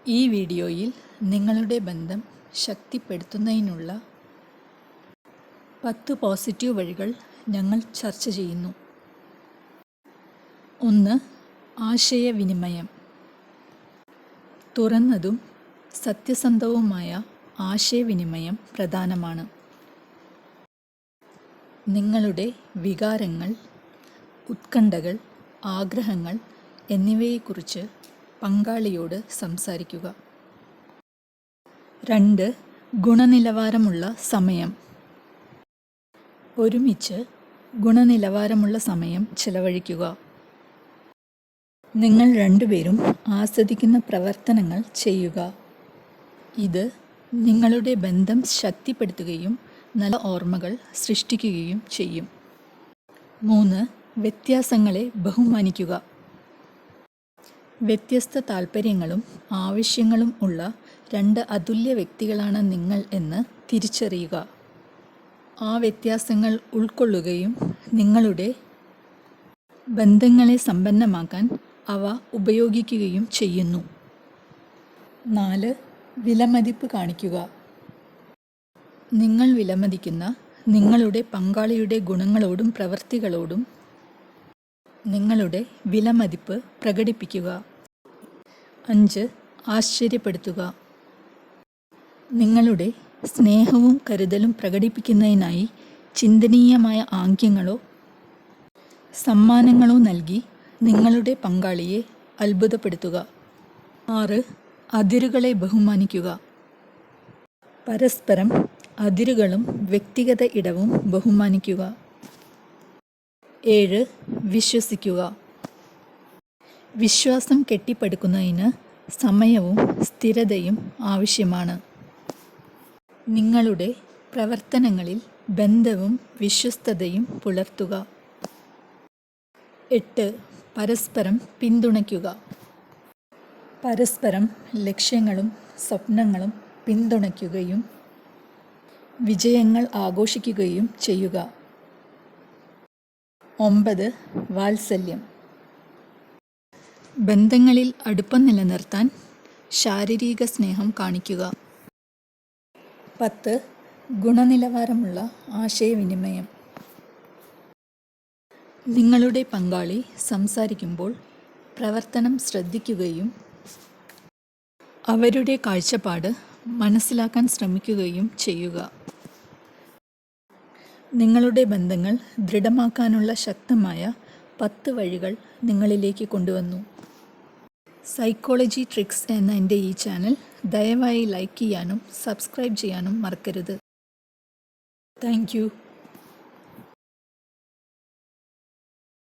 ഈ വീഡിയോയിൽ നിങ്ങളുടെ ബന്ധം ശക്തിപ്പെടുത്തുന്നതിനുള്ള 10 പോസിറ്റീവ് വഴികൾ ഞങ്ങൾ ചർച്ച ചെയ്യുന്നു. 1. ആശയവിനിമയം. തുറന്നതും സത്യസന്ധവുമായ ആശയവിനിമയം പ്രധാനമാണ്. നിങ്ങളുടെ വികാരങ്ങൾ, ഉത്കണ്ഠകൾ, ആഗ്രഹങ്ങൾ എന്നിവയെക്കുറിച്ച് പങ്കാളിയോട് സംസാരിക്കുക. 2. ഗുണനിലവാരമുള്ള സമയം. ഒരുമിച്ച് ഗുണനിലവാരമുള്ള സമയം ചെലവഴിക്കുക. നിങ്ങൾ രണ്ടുപേരും ആസ്വദിക്കുന്ന പ്രവർത്തനങ്ങൾ ചെയ്യുക. ഇത് നിങ്ങളുടെ ബന്ധം ശക്തിപ്പെടുത്തുകയും നല്ല ഓർമ്മകൾ സൃഷ്ടിക്കുകയും ചെയ്യും. 3. വ്യത്യാസങ്ങളെ ബഹുമാനിക്കുക. വ്യത്യസ്ത താൽപ്പര്യങ്ങളും ആവശ്യങ്ങളും ഉള്ള 2 അതുല്യ വ്യക്തികളാണ് നിങ്ങൾ എന്ന് തിരിച്ചറിയുക. ആ വ്യത്യാസങ്ങൾ ഉൾക്കൊള്ളുകയും നിങ്ങളുടെ ബന്ധങ്ങളെ സമ്പന്നമാക്കാൻ അവ ഉപയോഗിക്കുകയും ചെയ്യുന്നു. 4. വിലമതിപ്പ് കാണിക്കുക. നിങ്ങൾ വിലമതിക്കുന്ന നിങ്ങളുടെ പങ്കാളിയുടെ ഗുണങ്ങളോടും പ്രവൃത്തികളോടും നിങ്ങളുടെ വിലമതിപ്പ് പ്രകടിപ്പിക്കുക. 5. ആശ്ചര്യപ്പെടുത്തുക. നിങ്ങളുടെ സ്നേഹവും കരുതലും പ്രകടിപ്പിക്കുന്നതിനായി ചിന്തനീയമായ ആംഗ്യങ്ങളോ സമ്മാനങ്ങളോ നൽകി നിങ്ങളുടെ പങ്കാളിയെ അത്ഭുതപ്പെടുത്തുക. 6. അതിരുകളെ ബഹുമാനിക്കുക. പരസ്പരം അതിരുകളും വ്യക്തിഗത ഇടവും ബഹുമാനിക്കുക. 7. വിശ്വസിക്കുക. വിശ്വാസം കെട്ടിപ്പടുക്കുന്നതിന് സമയവും സ്ഥിരതയും ആവശ്യമാണ്. നിങ്ങളുടെ പ്രവർത്തനങ്ങളിൽ ബന്ധവും വിശ്വസ്തതയും പുലർത്തുക. 8. പരസ്പരം പിന്തുണയ്ക്കുക. പരസ്പരം ലക്ഷ്യങ്ങളും സ്വപ്നങ്ങളും പിന്തുണയ്ക്കുകയും വിജയങ്ങൾ ആഘോഷിക്കുകയും ചെയ്യുക. 9. വാത്സല്യം. ബന്ധങ്ങളിൽ അടുപ്പം നിലനിർത്താൻ ശാരീരിക സ്നേഹം കാണിക്കുക. 10. ഗുണനിലവാരമുള്ള ആശയവിനിമയം. നിങ്ങളുടെ പങ്കാളി സംസാരിക്കുമ്പോൾ പ്രവർത്തനം ശ്രദ്ധിക്കുകയും അവരുടെ കാഴ്ചപ്പാട് മനസ്സിലാക്കാൻ ശ്രമിക്കുകയും ചെയ്യുക. നിങ്ങളുടെ ബന്ധങ്ങൾ ദൃഢമാക്കാനുള്ള ശക്തമായ 10 വഴികൾ നിങ്ങളിലേക്ക് കൊണ്ടുവന്നു. സൈക്കോളജി ട്രിക്സ് എന്ന എൻ്റെ ഈ ചാനൽ ദയവായി ലൈക്ക് ചെയ്യാനും സബ്സ്ക്രൈബ് ചെയ്യാനും മറക്കരുത്. Thank you.